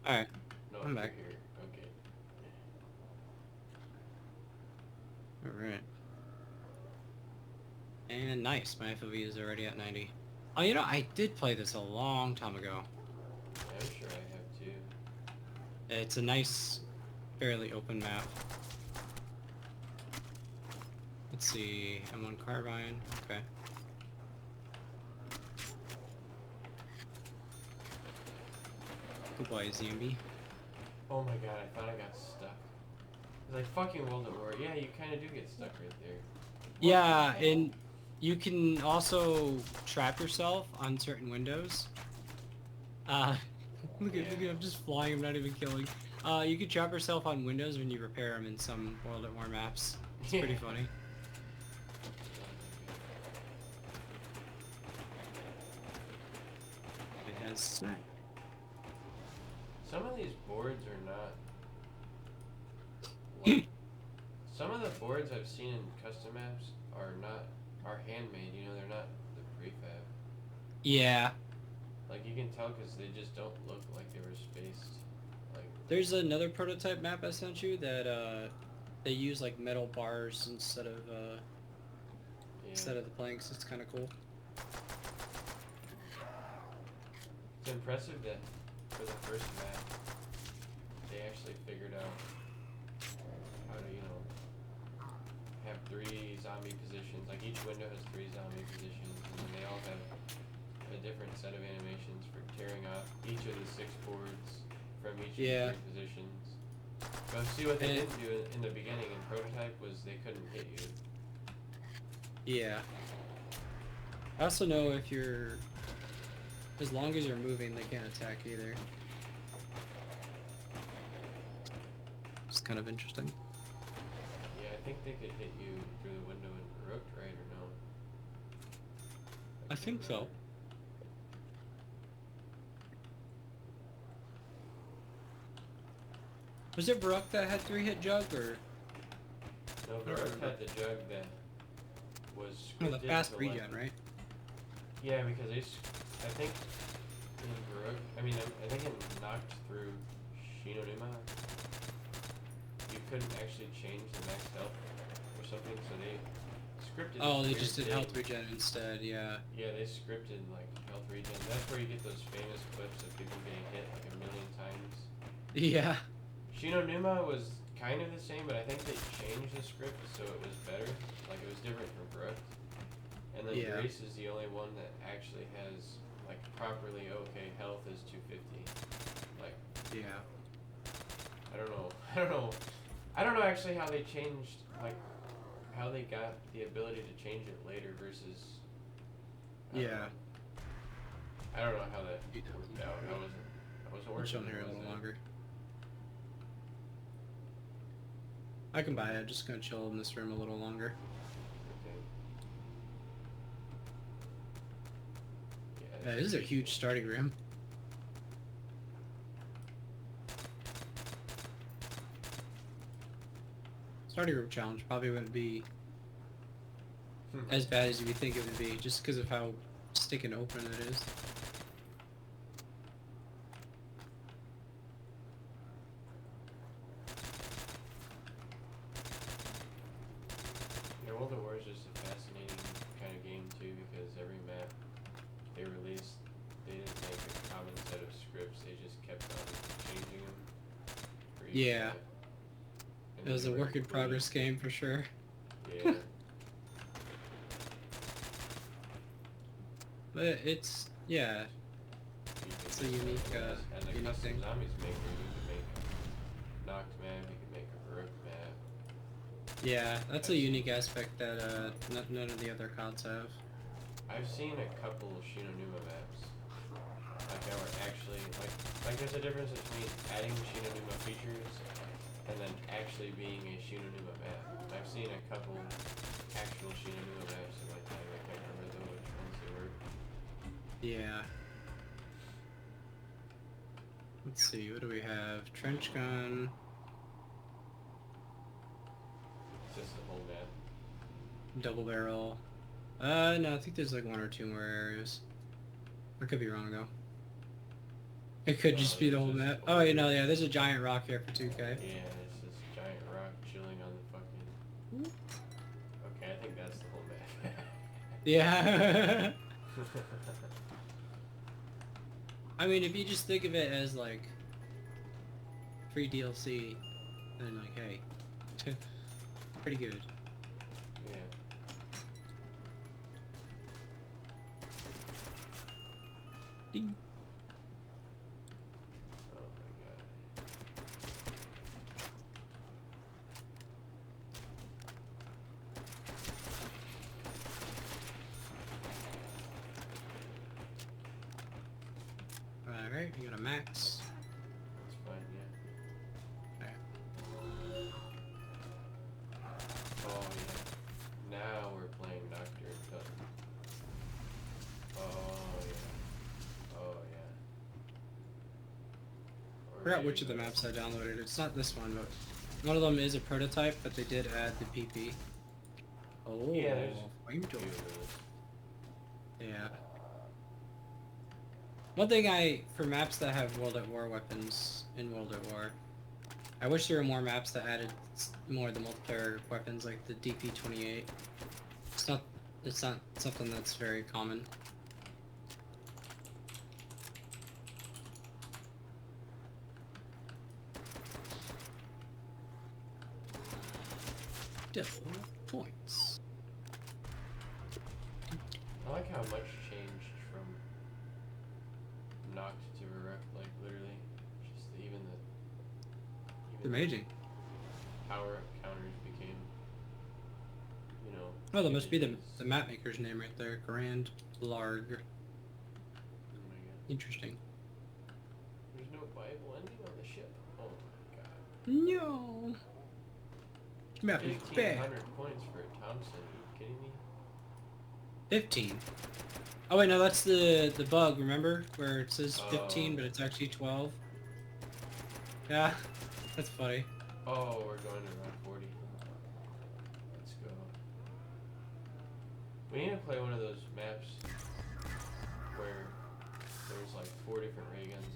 Alright, No, I'm you're back. here. Okay. Alright. And nice, my FOV is already at 90. Oh, you know, I did play this a long time ago. Yeah, I'm sure I have too. It's a nice, fairly open map. Let's see, M1 Carbine, okay. Goodbye, Zambi. Oh my god, I thought I got stuck. It's like fucking World at War. Yeah, you kind of do get stuck right there. What the Yeah, hell? and you can also trap yourself on certain windows. Uh, Yeah. look at, I'm just flying, I'm not even killing. You can trap yourself on windows when you repair them in some World at War maps. It's Yeah. pretty funny. Oh my god. It has... Some of these boards are not like some of the boards I've seen in custom maps are not are handmade. You know, they're not the prefab. Yeah. Like you can tell because they just don't look like they were spaced. Like There's another prototype map I sent you that they use like metal bars yeah, instead of the planks. It's kind of cool. it's impressive that for the first map they actually figured out how to have three zombie positions. Like each window has three zombie positions, and then they all have a different set of animations for tearing off each of the six boards from each of the Yeah. three positions. But see what they And didn't do in the beginning in prototype was they couldn't hit you. yeah. I also know if you're as long as you're moving, they can't attack either. It's kind of interesting. Yeah, I think they could hit you through the window in Rooked, right, or no? I I can't think so. remember. Was it Brook that had three-hit jug or No, I don't Rooked remember. had the jug that was Oh, the scripted fast to like. regen, right? Yeah, because I think in Baroque, I think it knocked through Shinonuma. You couldn't actually change the max health or something, so they scripted this Oh, they weird just did thing. health regen instead. Yeah. Yeah, they scripted like health regen. That's where you get those famous clips of people getting hit like a million times. Yeah. Shinonuma was kind of the same, but I think they changed the script so it was better. Like it was different from Baroque. And then Yeah. Grace is the only one that actually has like properly okay health is 250. Like Yeah. I don't know. I don't know. I don't know actually how they changed like how they got the ability to change it later versus I don't Yeah. know. I don't know how that Yeah. worked out. I wasn't I'll working chill here a towards little that. longer. I can buy it. Just gonna chill in this room a little longer. Okay. Yeah, Yeah, it's this is a peaceful. huge starting room. Starting room challenge probably wouldn't be as bad as you would think it would be, just because of how sticking open it is. Yeah, World of War is just a fascinating kind of game too because every map they released, they didn't make a common set of scripts. They just kept on changing them for each Yeah, map, and it then was they a were work in complete. progress game for sure. Yeah, But it's yeah, you can it's a just unique as a unique custom thing. zombies maker, you can make a knocked map. You can make a Baroque map. Yeah, that's a I've seen unique aspect that none of the other CODs have. I've seen a couple of Shinonuma maps like that were actually like there's a difference between adding Shinonuma features and then actually being a Shinonuma map. I've seen a couple actual Shinonuma maps in my time. I can't remember though which ones they were. Yeah. Let's see, what do we have? Trench gun, It's just the whole map. double barrel. No, I think there's like one or two more areas. I could be wrong though. It could just be the whole There's map. this Oh, you know, whole- yeah, there's a giant rock here for 2K. Yeah, it's this giant rock chilling on the fucking. Okay, I think that's the whole map. Yeah. I mean, if you just think of it as like free DLC, then like, hey, pretty good. Yeah. Ding. Oh my god. Alright, you got a max. That's fine, yeah. Alright. Oh yeah. Now we're playing Nocturne Cut. Oh yeah. Oh yeah. I forgot which of the maps I downloaded. It's not this one, but one of them is a prototype, but they did add the PP. Oh, Yeah, there's flamethrower. Yeah. Yeah. One thing for maps that have World at War weapons in World at War, I wish there were more maps that added more of the multiplayer weapons, like the DP-28. It's not something that's very common. Double points. I like how much changed from Noct to Verrec, like literally, just even It's amazing. power up counters became, you know. Oh, that must be the images. map maker's name right there. Grand Larg. Oh my god. Interesting. There's no Bible ending on the ship. Oh my god. No. Map is bad. 1,500 points for Thompson. Are you kidding me? 15. Oh wait, no, that's the bug. Remember where it says 15, Oh. but it's actually 12. Yeah, that's funny. Oh, we're going to round 40. Let's go. We need to play one of those maps where there's like 4 different ray guns,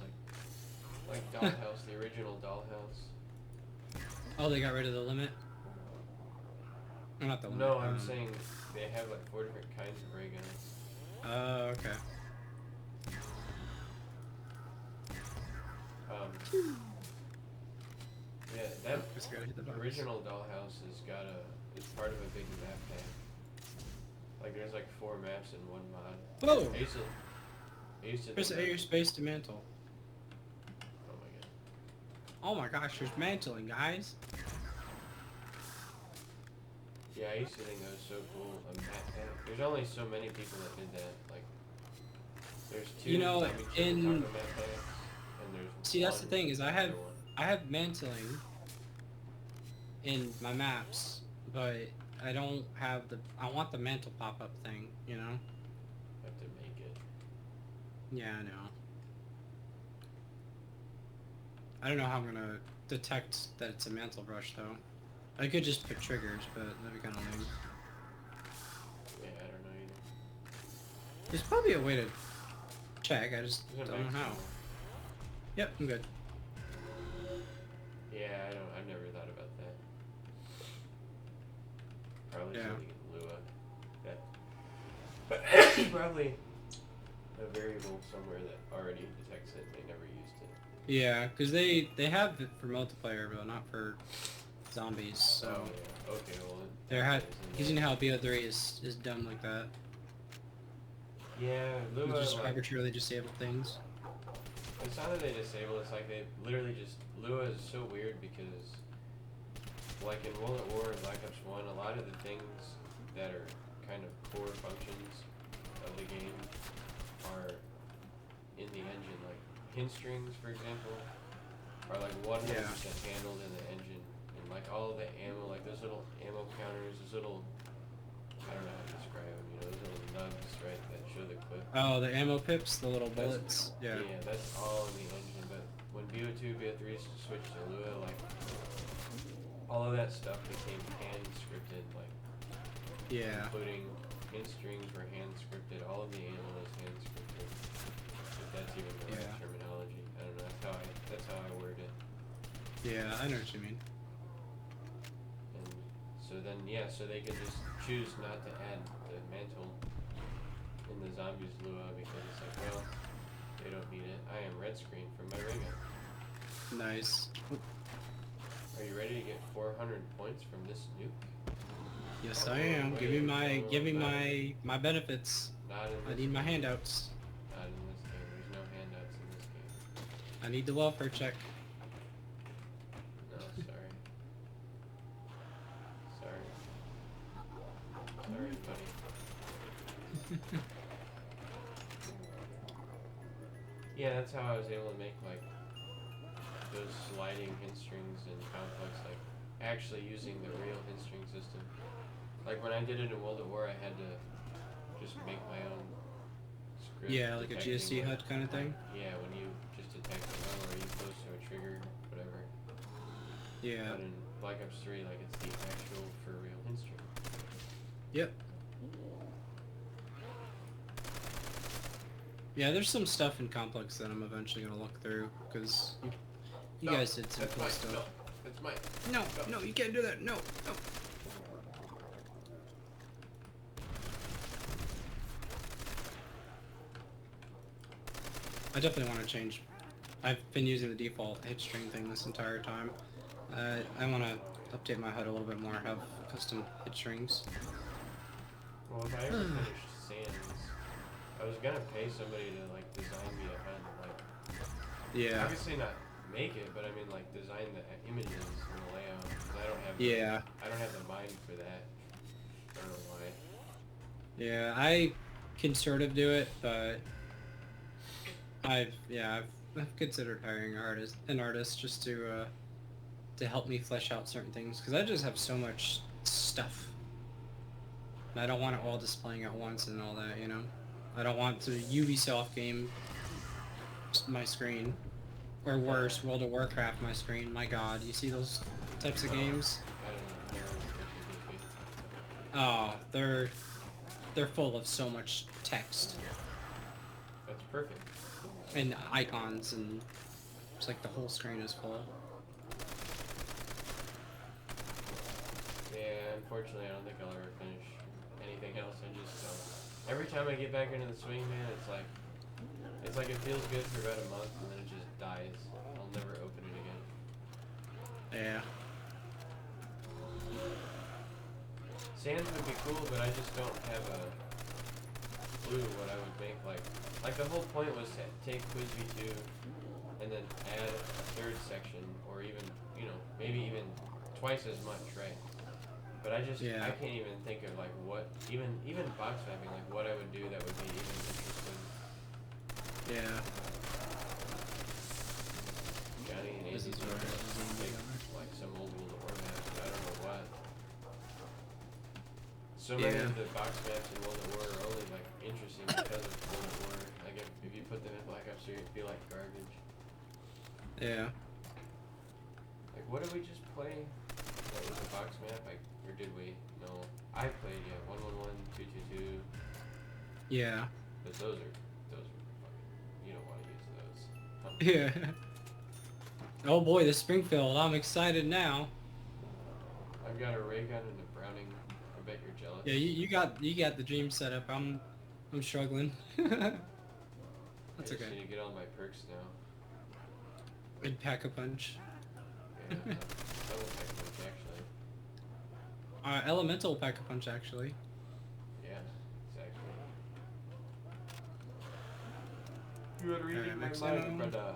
like Dollhouse, the original Dollhouse. Oh, they got rid of the limit. Oh, not the limit. No, I'm saying they have like 4 different kinds of ray guns. Oh, okay. Yeah, that Just gotta hit the buttons. original Dollhouse it's part of a big map pack. Like there's like 4 maps in one mod. Whoa! I used to Press think that- air space to mantle. Oh my god. Oh my gosh, there's mantling, guys. Yeah, I used to think that was so cool. A map pack. There's only so many people that did that. Like, there's 2 You know, Zombie in- Chicken Taco map packs, and there's See, that's the one thing, is I other one. have mantling in my maps, but I don't have I want the mantle pop-up thing, you know? Have to make it. Yeah, I know. I don't know how I'm gonna detect that it's a mantle brush, though. I could just put triggers, but that'd be kinda lame. Yeah, I don't know either. There's probably a way to check, I just There's a don't know how. maximum. Yep, I'm good. Yeah, I've never thought about that. Probably Yeah. something in Lua. But probably a variable somewhere that already detects it. They never used it. Yeah, because they have it for multiplayer, but not for zombies, so... Oh, yeah. Okay, well. Because you know how BO3 is dumb like that. Yeah, They Lua. just Like, arbitrarily disable things. it's not that they disable. It's like they literally just. Lua is so weird because, like in World at War and Black Ops 1, a lot of the things that are kind of core functions of the game are in the engine. Like hint strings, for example, are like 100% handled in the engine, and like all of the ammo, like those little ammo counters, those little, I don't know how to describe them. You know, those little nugs, right, that show the clip. Oh, the ammo pips, the little bullets. Yeah. Yeah, that's all in the engine, but when BO2, BO3 switched to Lua, like, all of that stuff became hand scripted, like, Yeah. including hint strings were hand scripted, all of the ammo was hand scripted. The that's even the right Yeah. terminology. I don't know. That's how I word it. Yeah, I know what you mean. And so then, yeah, so they could just choose not to add the mantle in the zombies Lua because it's like, well, they don't need it. I am red screen from my ring up. Nice. Are you ready to get 400 points from this nuke? Yes, Oh, I am. wait, Give me not my benefits. Not in I this need my game. handouts. Not in this game. There's no handouts in this game. I need the welfare check. No, sorry. Sorry. Sorry, buddy. Yeah, that's how I was able to make, like, those sliding hit strings in Complex, like, actually using the real hit string system. Like, when I did it in World at War, I had to just make my own script. Yeah, like a GSC detecting, like, HUD kind of thing. Yeah, when you just detect, oh, are you close to a trigger, whatever. Yeah. But in Black Ops 3, like, it's the actual for real hit string. Yep. Yeah, there's some stuff in Complex that I'm eventually gonna look through because you No, guys did some that's cool mine. stuff. No, that's mine. No, you can't do that. No. I definitely want to change. I've been using the default hit string thing this entire time. I want to update my HUD a little bit more, have custom hit strings. Well, if I ever finished Sands, I was gonna pay somebody to, like, design me a HUD, like, Yeah. obviously not make it, but I mean, like, design the images and the layout, 'cause I don't have Yeah. I don't have the mind for that. I don't know why. Yeah, I can sort of do it, but I've considered hiring an artist just to help me flesh out certain things because I just have so much stuff. And I don't want it all displaying at once and all that, you know. I don't want the Ubisoft game my screen, or worse, World of Warcraft my screen. My God, you see those types of games? I don't know. Oh, they're full of so much text That's perfect. and icons, and it's like the whole screen is full. Yeah, unfortunately, I don't think I'll ever finish anything else. I just don't. Every time I get back into the swing, man, it's like it feels good for about a month, and then it just dies. I'll never open it again. Yeah. Sands would be cool, but I just don't have a clue what I would make. Like the whole point was to take Quiz V2 and then add a third section, or even, maybe even twice as much, right? But I can't even think of, like, what, even box mapping, like, what I would do that would be even interesting. Yeah. Johnny and This Andy's is where gonna this is make, together. like, some old World of War maps, but I don't know what. So many Yeah. of the box maps in World at War are only, like, interesting because of World at War. Like, if you put them in Black Ops 3, it'd feel like garbage. Yeah. Like, what did we just play? That was a box map? Or did we? No. I played, 111, 222. Yeah. But those are fucking, you don't want to use those. Yeah. Oh boy, the Springfield. I'm excited now. I've got a ray gun and a Browning. I bet you're jealous. Yeah, you got the dream set up. I'm struggling. I That's just okay. need to get all my perks now. I'd pack a punch. Yeah, double pack punch, actually. Elemental pack a punch actually. Yeah, exactly. You are reading Alright, my next mind, item. brother.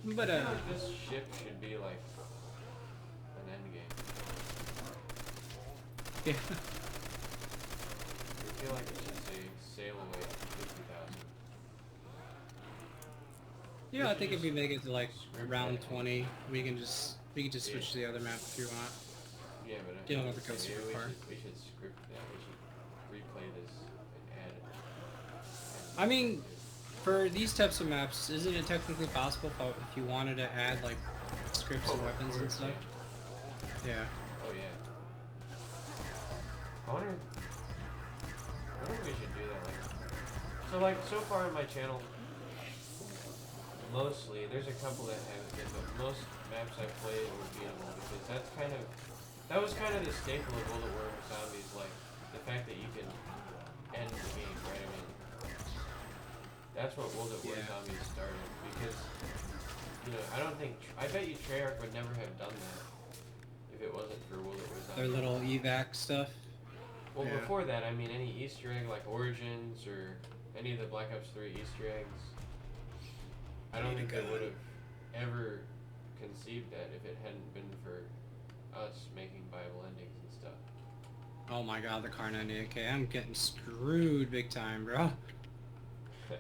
But I feel like this ship should be like an end game. yeah. I feel like it should say sail away 50,000. Yeah, I think if we make it to like Script round that. 20, we can just switch to the other map if you want. Yeah, but I You don't think have to go maybe super far. we should script that. We should replay this and add it. I mean, for these types of maps, isn't it technically possible if you wanted to add like scripts and weapons and stuff? Yeah. Oh yeah. I wonder if we should do that. So far on my channel, mostly, there's a couple that haven't been, but most maps I've played were beatable because that was kind of the staple of World at War with zombies, like the fact that you can end the game, right? I mean, that's what World at War Yeah. zombies started because, I bet you Treyarch would never have done that if it wasn't for World at War zombies. Their little evac stuff. Well, Yeah. before that, I mean, any Easter egg like Origins or any of the Black Ops 3 Easter eggs, I don't think they would have ever conceived that if it hadn't been for us making viable endings and stuff. Oh my god, the Car 98K. I'm getting screwed big time, bro. But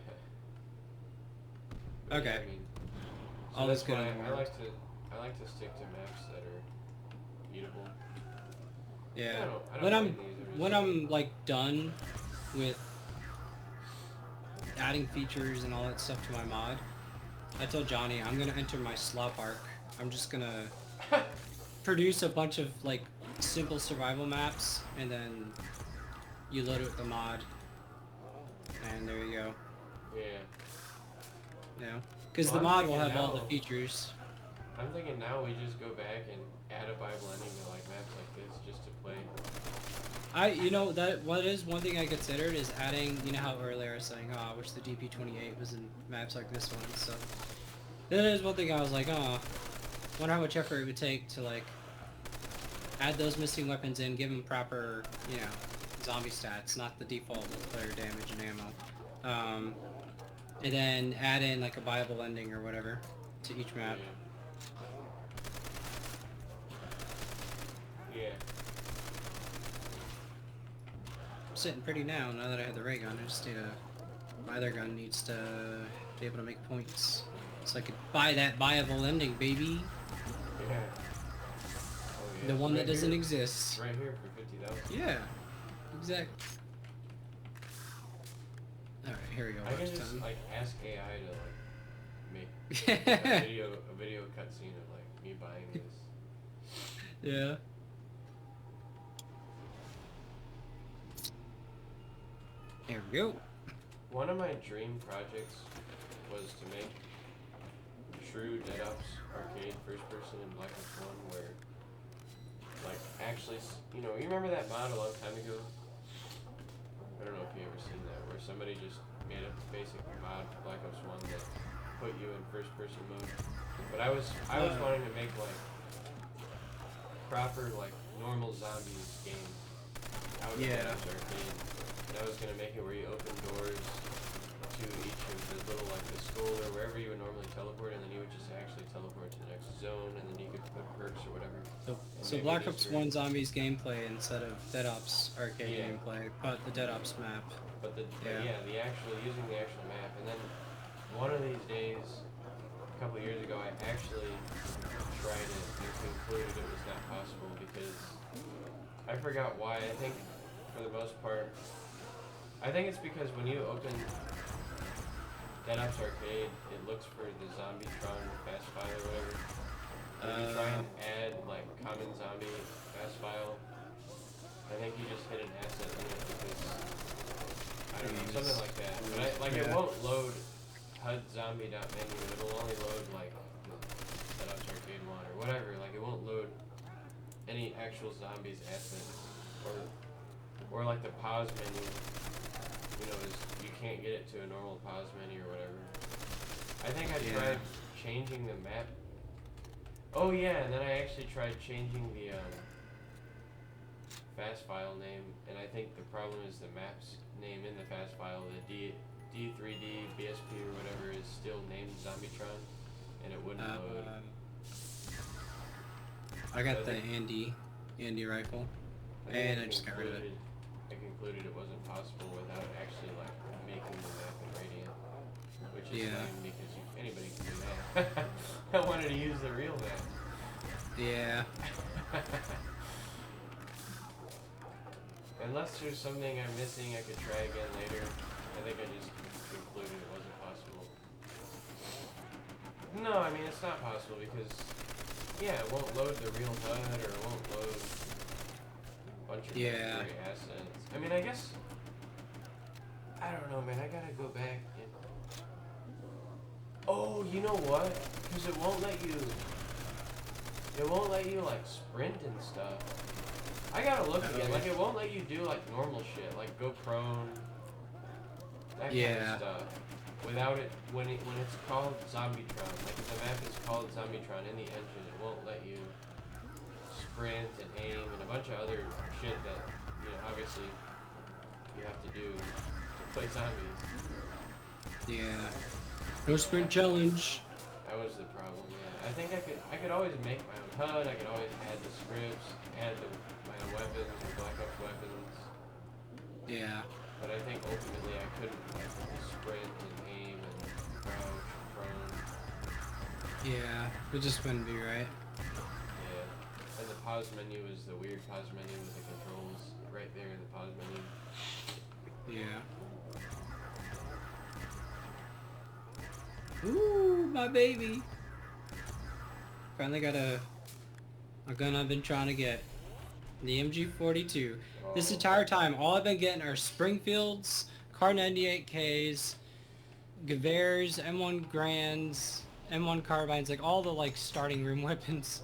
Okay. Yeah, I mean, so All that's is good why in the I world. like to stick to maps that are beatable. Yeah. I don't When I'm mind these, when I'm like done with adding features and all that stuff to my mod, I told Johnny I'm gonna enter my slop arc. I'm just gonna produce a bunch of like simple survival maps, and then you load it with the mod, and there you go. Yeah. You know, because Well, the I'm mod will thinking have all the now- features. I'm thinking now we just go back and add a viable ending to like maps like this just to play. What is one thing I considered is adding, you know how earlier I was saying, oh, I wish the DP28 was in maps like this one and stuff. That is one thing I was like, oh, wonder how much effort it would take to like add those missing weapons in, give them proper, zombie stats, not the default multiplayer damage and ammo. And then add in like a viable ending or whatever to each map. Yeah. I'm sitting pretty now that I have the ray gun. I just need my other gun needs to be able to make points. So I could buy that viable ending, baby. Yeah. Oh, yeah. The one Right that doesn't here. exist. Right here for 50,000. Yeah. Exactly. Alright, here we go. I can Watch just time. like ask AI to like make a video cutscene of like me buying this. Yeah. There we go. One of my dream projects was to make true Dead Ops arcade first person in Black Ops 1 where like actually, you remember that mod a long time ago? I don't know if you ever seen that, where somebody just made a basic mod for Black Ops 1 that put you in first person mode. But I was wanting to make like proper like normal zombies game out of Dead Ops arcade. And I was gonna make it where you open doors to each of the little like the school or wherever you would normally teleport, and then you would just actually teleport to the next zone, and then you could put perks or whatever. So Black Ops 1 Zombies gameplay instead of Dead Ops arcade Yeah. gameplay, but the Dead Ops map. But Yeah. using the actual map, and then one of these days, a couple years ago, I actually tried it and concluded it was not possible because I forgot why. I think for the most part, I think it's because when you open Dead Ops arcade, it looks for the Zombietron fast file or whatever. If you try and add like common zombie fast file, I think you just hit an asset limit because I don't know, something like that. But it won't load HUD zombie.menu. It'll only load like Dead Ops arcade 1 or whatever. Like it won't load any actual zombies assets or like the pause menu. You can't get it to a normal pause menu or whatever. I think I tried changing the map. Oh yeah, and then I actually tried changing the fast file name, and I think the problem is the map's name in the fast file, the D3D BSP or whatever, is still named Zombietron, and it wouldn't load. I got So the Andy rifle, and I just got rid of it. I concluded it wasn't possible without actually like making the map in Radiant, which is lame because anybody can do that. I wanted to use the real map. Yeah. Unless there's something I'm missing I could try again later. I think I just concluded it wasn't possible. No, I mean it's not possible because it won't load the real HUD or it won't load a bunch of necessary assets. I mean I guess I don't know, man, I gotta go back and Oh, you know what? Because it won't let you. It won't let you like sprint and stuff. I gotta look again. Like it won't let you do like normal shit, like go prone, that kind Yeah. of stuff. Without it, when it's called Zombitron, like if the map is called Zombitron in the engine, it won't let you sprint and aim and a bunch of other shit that obviously you have to do to play zombies. Yeah. No sprint challenge. That was the problem. Yeah, I think I could always make my own HUD. I could always add the scripts, add my own weapons or Black Ops weapons. Yeah. But I think ultimately I couldn't like sprint and aim and crouch and prone. Yeah. It just wouldn't be right. Yeah. And the pause menu is the weird pause menu with the controls right there in the pause menu. Yeah. Ooh, my baby. Finally got a gun I've been trying to get. The MG42. This entire time, all I've been getting are Springfields, Kar 98Ks, Gewehr's, M1 Grands, M1 carbines, like all the like starting room weapons.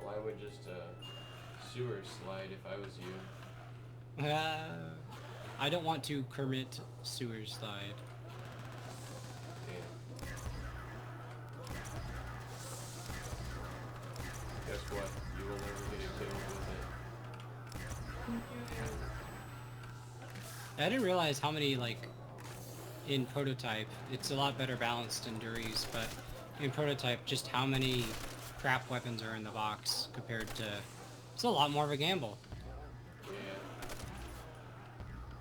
Well, I would just sewer slide if I was you. I don't want to Kermit sewer slide. Yeah. Guess what? You will never get a kill with it. I didn't realize how many, like, in Prototype, it's a lot better balanced in Duriz, but in Prototype, just how many crap weapons are in the box compared to... It's a lot more of a gamble. Yeah.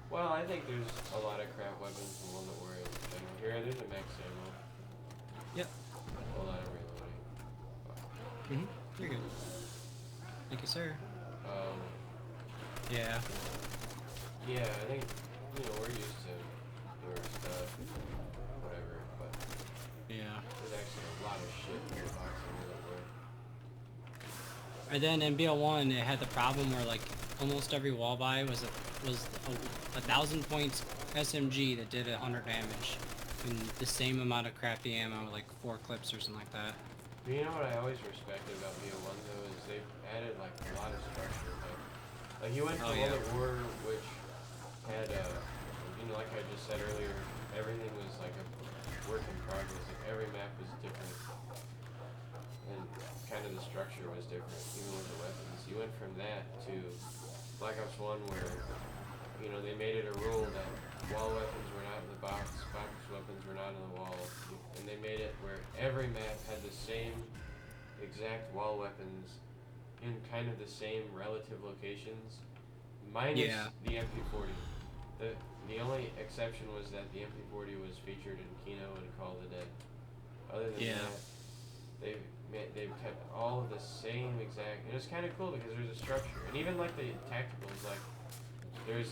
Well, I think there's a lot of crap weapons in World at War in general. Here, there's a max ammo. Yep. Hold on, I'm reloading. You're good. Thank you, sir. Um, Yeah. yeah, I think, we're used to newer stuff, whatever, but Yeah. there's actually a lot of shit in the box in World at War. And then in BL1, it had the problem where, like, almost every wall buy was a 1,000 points SMG that did 100 damage. And the same amount of crappy ammo, like 4 clips or something like that. But you know what I always respected about BO1 though is they've added like a lot of structure. Like you went to World at War, which had like I just said earlier, everything was like a work in progress. Like every map was different, and kind of the structure was different, even with the weapons. You went from that to Black Ops 1, where they made it a rule that wall weapons were not in the box weapons were not in the wall, and they made it where every map had the same exact wall weapons in kind of the same relative locations, minus the MP40. The only exception was that the MP40 was featured in Kino and Call of the Dead. Other than that, they've kept all of the same exact, and it's kind of cool because there's a structure, and even like the tacticals, like there was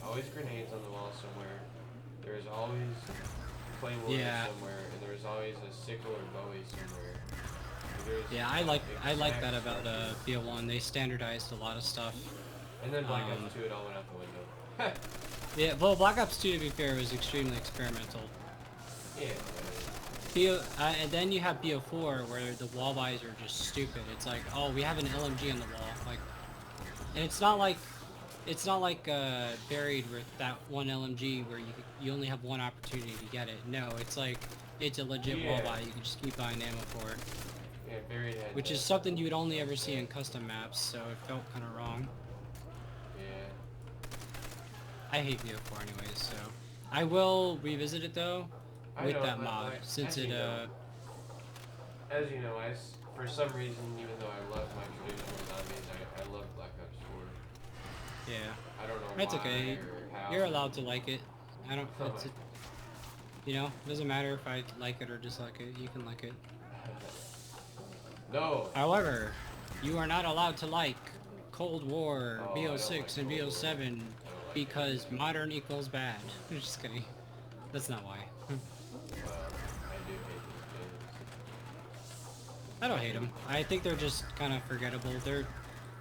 always grenades on the wall somewhere. There was always flame water somewhere, and there was always a sickle or Bowie somewhere. I like that about BL1. They standardized a lot of stuff. And then Black Ops 2, it all went out the window. Yeah, well, Black Ops 2, to be fair, was extremely experimental. Yeah. And then you have BO4, where the wall buys are just stupid. It's like, oh, we have an LMG on the wall, like, and it's not like Buried with that one LMG where you only have one opportunity to get it. No, it's like it's a legit wall buy. You can just keep buying ammo for it. Yeah, Buried had which is something you would only ever see in custom maps, so it felt kind of wrong. Yeah. I hate BO4 anyways, so I will revisit it though with that mod since it as you know, for some reason, even though I love my traditional zombies, I love Black Ops 4. Yeah. I don't know it's why okay. or how. You're allowed to like it. I don't. Doesn't matter if I like it or dislike it. You can like it. No. However, you are not allowed to like Cold War, BO6, and BO7 because modern equals bad. I'm just kidding. That's not why. Well, I do hate these games. I don't hate them. I think they're just kind of forgettable.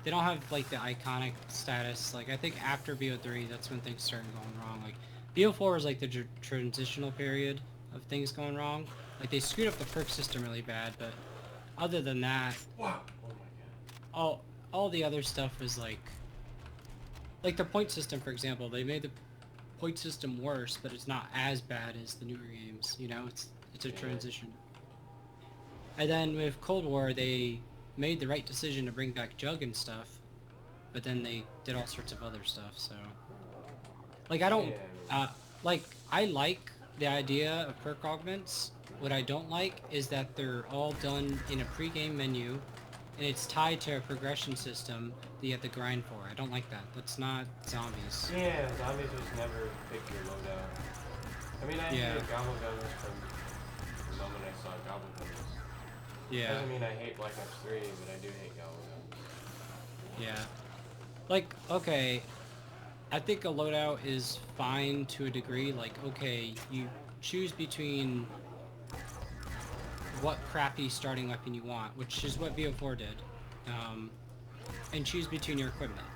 They don't have like the iconic status. Like I think after BO3, that's when things started going wrong. Like BO4 is like the transitional period, of things going wrong. Like, they screwed up the perk system really bad, but other than that, Wow. Oh my god. all the other stuff was like the point system, for example. They made the point system worse, but it's not as bad as the newer games. You know, it's a Yeah. transition. And then with Cold War, they made the right decision to bring back Jug and stuff, but then they did all sorts of other stuff. So, like, I don't, like, I like the idea of perk augments. What I don't like is that they're all done in a pre-game menu, and it's tied to a progression system that you have to grind for. I don't like that. That's not zombies. Yeah, zombies was never pick your loadout. I mean, I hated Gobble Guns from the moment I saw Gobble Guns. Yeah. Doesn't mean I hate Black Ops 3, but I do hate Gobble Guns. Yeah. Like, okay, I think a loadout is fine to a degree. Like, okay, you choose between what crappy starting weapon you want, which is what BO4 did, and choose between your equipment.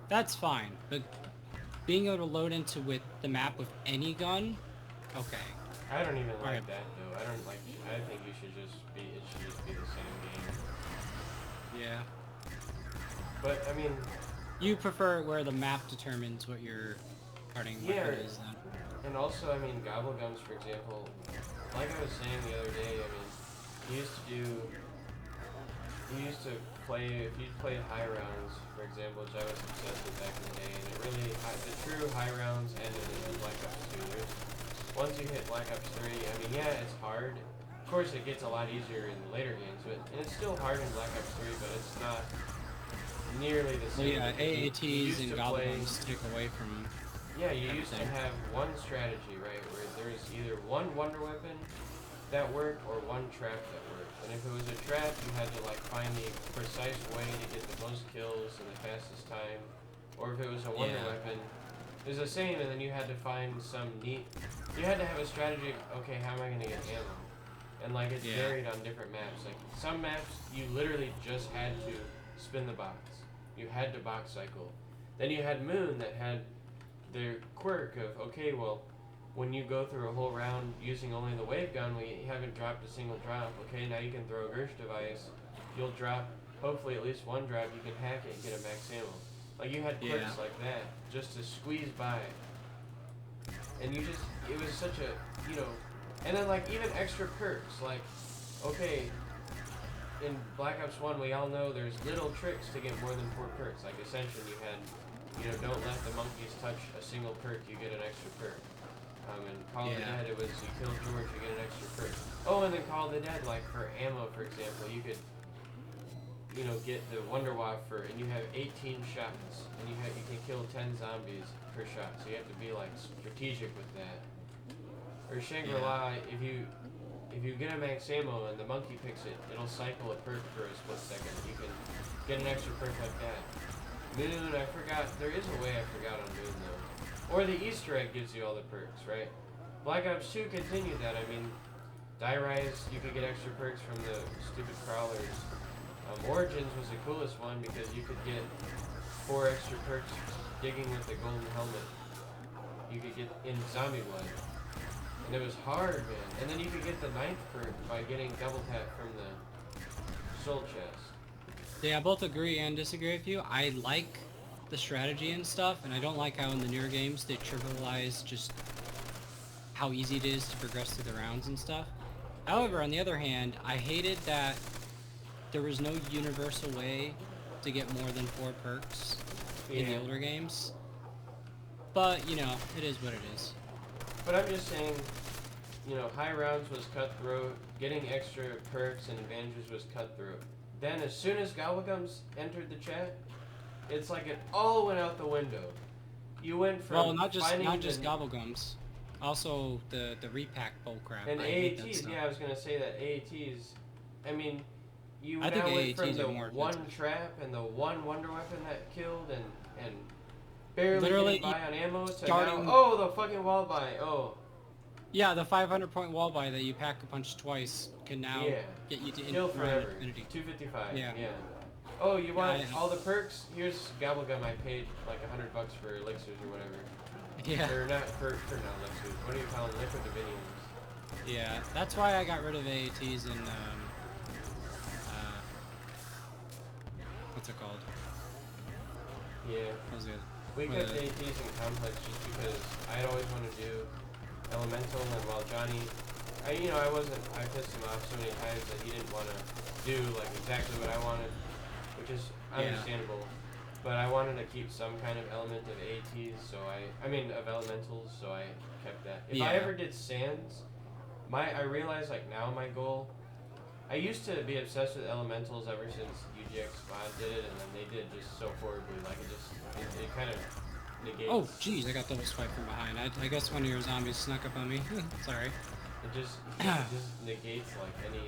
That's fine, but being able to load into with the map with any gun, okay. I don't even like Alright. that though. I think you should just be. It should just be the same game. Yeah. But I mean, You prefer where the map determines what your starting weapon is then. and also I mean, Gobble Guns, for example. Like I was saying the other day, I mean, you used to play, if you played high rounds, for example, which I was obsessed with back in the day, and it really, the true high rounds ended in Black Ops 2. Once you hit Black Ops 3, I mean, yeah, it's hard. Of course, it gets a lot easier in the later games, and it's still hard in Black Ops 3, but it's not nearly the So same. yeah, You AATs used and to play- goblins take away from. Yeah, you used to everything. have one strategy, right, where there's either one wonder weapon that worked or one trap that worked. And if it was a trap, you had to like find the precise way to get the most kills in the fastest time. Or if it was a wonder Yeah. weapon, it was the same, and then you had to find some neat. You had to have a strategy. Okay, how am I gonna get ammo? And like it's Yeah. varied on different maps. Like some maps, you literally just had to spin the box. You had to box cycle. Then you had Moon that had their quirk of, okay, well, when you go through a whole round using only the wave gun, we haven't dropped a single drop. Okay, now you can throw a Gersh device. You'll drop, hopefully at least one drop. You can hack it and get a max ammo. Like you had quirks Yeah. like that just to squeeze by. And you just, it was such a, you know, and then like even extra perks. Like, okay, in Black Ops 1, we all know there's little tricks to get more than 4 perks. Like Ascension, you had, you know, don't let the monkeys touch a single perk, you get an extra perk. In Call of the Yeah. Dead, it was you kill George, you get an extra perk. Oh, and then Call of the Dead, like for ammo, for example, you could, you know, get the Wonder Waffer, and you have 18 shots, and you can kill 10 zombies per shot. So you have to be like strategic with that. Or Shangri-La, if you get a max ammo and the monkey picks it, it'll cycle a perk for a split second. You can get an extra perk like that. Moon, I forgot. There is a way I forgot on Moon though. Or the Easter egg gives you all the perks, right? Black Ops 2 continued that. I mean, Die Rise, you could get extra perks from the stupid crawlers. Origins was the coolest one because you could get 4 extra perks digging with the golden helmet. You could get in Zombie Blood. And it was hard, man. And then you could get the 9th perk by getting double tap from the soul chest. Yeah, I both agree and disagree with you. I like the strategy and stuff, and I don't like how in the newer games they trivialize just how easy it is to progress through the rounds and stuff. However, on the other hand, I hated that there was no universal way to get more than 4 perks in the older games. But, you know, it is what it is. But I'm just saying, you know, high rounds was cutthroat, getting extra perks and advantages was cutthroat. Then as soon as Gobblegums entered the chat, it's like it all went out the window. You went from Well, not just the, gobblegums, also the repack bullcrap. and I hate that AATs. stuff. Yeah, I was gonna say that AATs. I mean, you I now think went from AATs the are more one expensive. trap and the one wonder weapon that killed and barely Literally, getting by on ammo to starting- now, oh, the fucking wall buy. Oh, Yeah, the 500-point wall buy that you pack a punch twice can now yeah. get you to Kill forever. infinity. 255. Yeah. Oh, you want Yeah. all the perks? Here's Gobblegum. I paid like $100 for elixirs or whatever. Yeah. Or not for not elixirs. What do you call them? Liquid diviniums. Yeah, that's why I got rid of AATs and what's it called? Yeah. What was it? We kept ATs in complex just because I'd always want to do elemental, and while Johnny, I pissed him off so many times that he didn't want to do like exactly what I wanted, which is Yeah. understandable. But I wanted to keep some kind of element of ATs, so I mean of elementals, so I kept that. If I Yeah. ever did sands, I realize like now my goal. I used to be obsessed with elementals ever since UGX Mod did it, and then they did just so horribly. Like it kind of negates. Oh, jeez, I got double swipe from behind. I guess one of your zombies snuck up on me. Sorry. It just negates like any.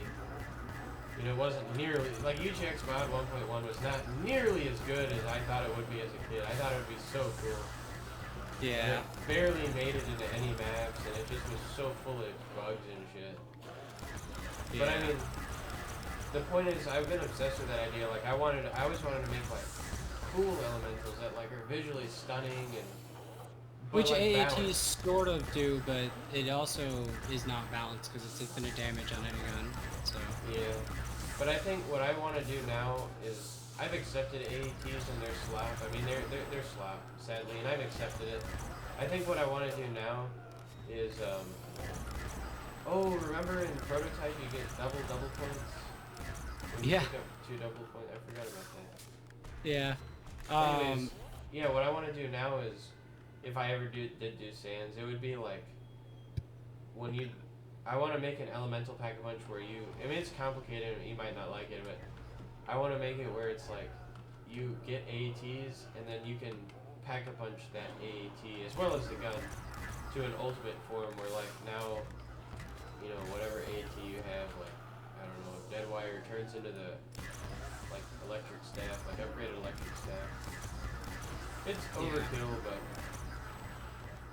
It wasn't nearly like UGX Mod 1.1 was not nearly as good as I thought it would be as a kid. I thought it would be so cool. Yeah. And it barely made it into any maps, and it just was so full of bugs and shit. Yeah. But I mean, the point is, I've been obsessed with that idea. Like, I always wanted to make like cool elementals that like are visually stunning and. Which like, AATs balanced. sort of do, but it also is not balanced because it's infinite damage on any gun. So. Yeah. But I think what I want to do now is I've accepted AATs and their slop. I mean, they're slop, sadly, and I've accepted it. I think what I want to do now is remember in Prototype you get double points? When you Yeah. pick up 2 double points. I forgot about that. Yeah. Anyways, yeah, what I want to do now is, if I ever did do sands, it would be like, I want to make an elemental pack-a-punch where I mean, it's complicated and you might not like it, but I want to make it where it's like, you get AATs and then you can pack-a-punch that AAT, as well as the gun, to an ultimate form where like now, whatever AAT you have, like, I don't know, Deadwire turns into the like electric staff, like upgraded electric staff. It's overkill, but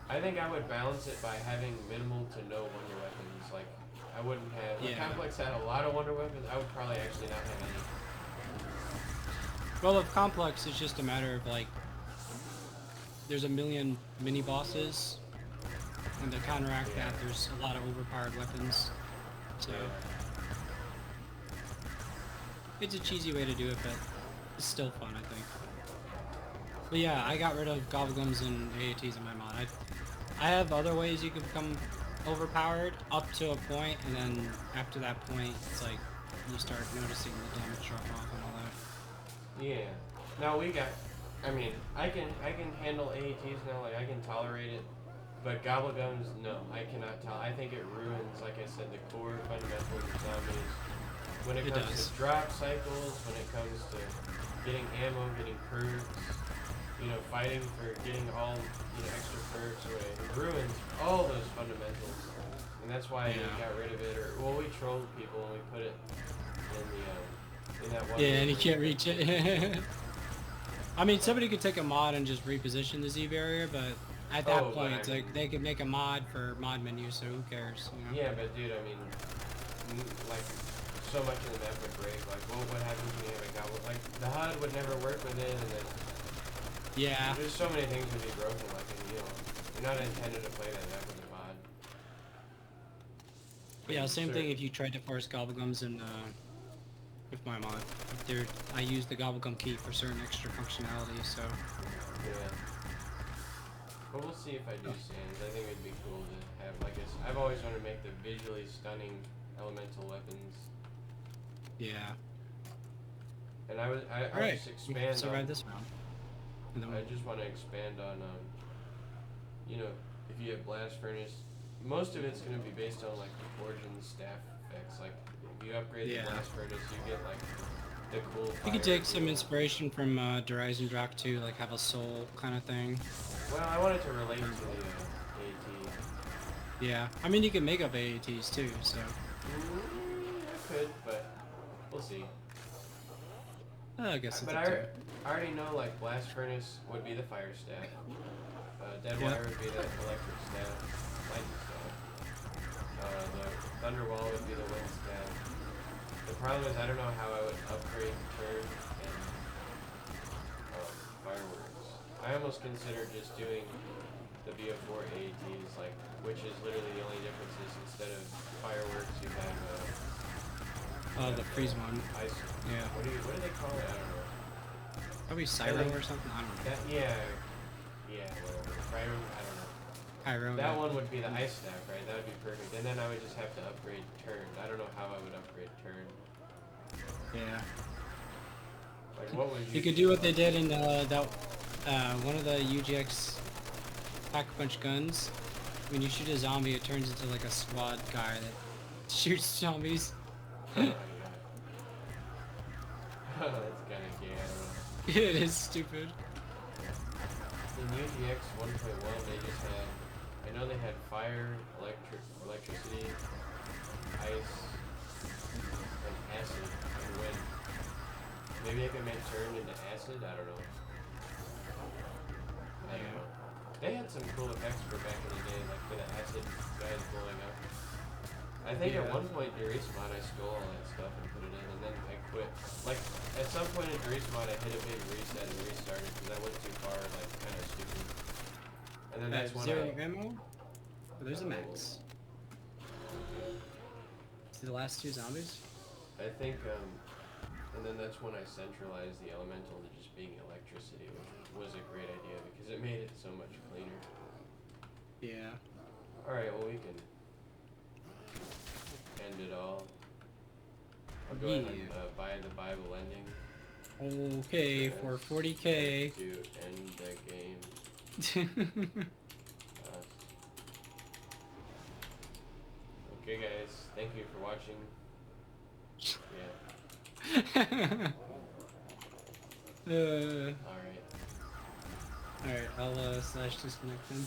I think I would balance it by having minimal to no wonder weapons. Like, I wouldn't have. If Complex had a lot of wonder weapons, I would probably actually not have any. Well, with Complex, it's just a matter of like, there's a million mini bosses, and to counteract that, there's a lot of overpowered weapons. So. It's a cheesy way to do it, but it's still fun, I think. But yeah, I got rid of Gobblegums and AATs in my mod. I have other ways you can become overpowered up to a point, and then after that point, it's like you start noticing the damage drop off and all that. Yeah. Now I can handle AATs now. Like I can tolerate it, but Gobblegums, no, I cannot I think it ruins, like I said, the core fundamentals of zombies. When it comes to drop cycles, when it comes to getting ammo, getting perks, fighting for getting all, extra perks or whatever, it ruins all those fundamentals. And that's why we got rid of it, we trolled people and we put it in that one. Yeah, and you can't reach it. I mean, somebody could take a mod and just reposition the Z barrier, but at that point, it's like they could make a mod for mod menu, so who cares? Yeah, but dude, I mean, like, so much of the map would break. Like, what happens when you have a goblin? Like, the HUD would never work with it, and then there's so many things would be broken. Like, you're not intended to play that map with a mod. Yeah, same thing if you tried to force Gobblegums and with my mod. I use the Gobblegum key for certain extra functionality, so. Yeah. But we'll see if I do sands. I think it'd be cool to have, like, I've always wanted to make the visually stunning elemental weapons. Yeah. And I just expand survive this round. I just want to expand on, if you have Blast Furnace, most of it's going to be based on, like, the Forge and the Staff effects. Like, if you upgrade the Blast Furnace, you get, like, the cool fire. You could take some inspiration from Derizen Rock too, like have a soul kind of thing. Well, I wanted to relate to the AAT. Yeah, I mean you can make up AATs too, so. I could, but we'll see. I guess it's I already know, like, Blast Furnace would be the fire staff. Deadwire would be the electric staff. Lightning staff. The Thunderwall would be the wind staff. The problem is I don't know how I would upgrade Turn and Fireworks. I almost considered just doing the BO4 AATs, like, which is literally the only difference is instead of fireworks, you have Oh, the freeze one. ice. Yeah. What do they call it? I don't know. Probably Cyro or something. I don't know. Yeah, whatever. Pyro, I don't know. Pyro. That yeah. one would be the ice stack, right? That would be perfect. And then I would just have to upgrade turn. I don't know how I would upgrade turn. Yeah. Like, what would You could do what they did in one of the UGX Pack-a-Punch guns. When you shoot a zombie, it turns into like a squad guy that shoots zombies. Oh, yeah. Oh, that's kind of gay, I don't know. It is stupid. In UGX 1.1, they just had, I know they had fire, electricity, ice, and acid, and wind. Maybe I could make turn into acid? I don't know. I don't know. They had some cool effects for back in the day, like for the acid guys blowing up. I think at one point Durismod I stole all that stuff and put it in, and then I quit. Like, at some point in Durismod I hit a big reset and restarted because I went too far, like, kind of stupid. And then that's when Zero ammo? Oh, there's a max. See the last two zombies? I think, and then that's when I centralized the elemental to just being electricity, which was a great idea because it made it so much cleaner. Yeah. Alright, well we can end it all. I'll go ahead and buy the Bible ending. Okay, for 40k. To end the game. Okay guys, thank you for watching. Yeah. Alright. Alright, I'll slash disconnect them.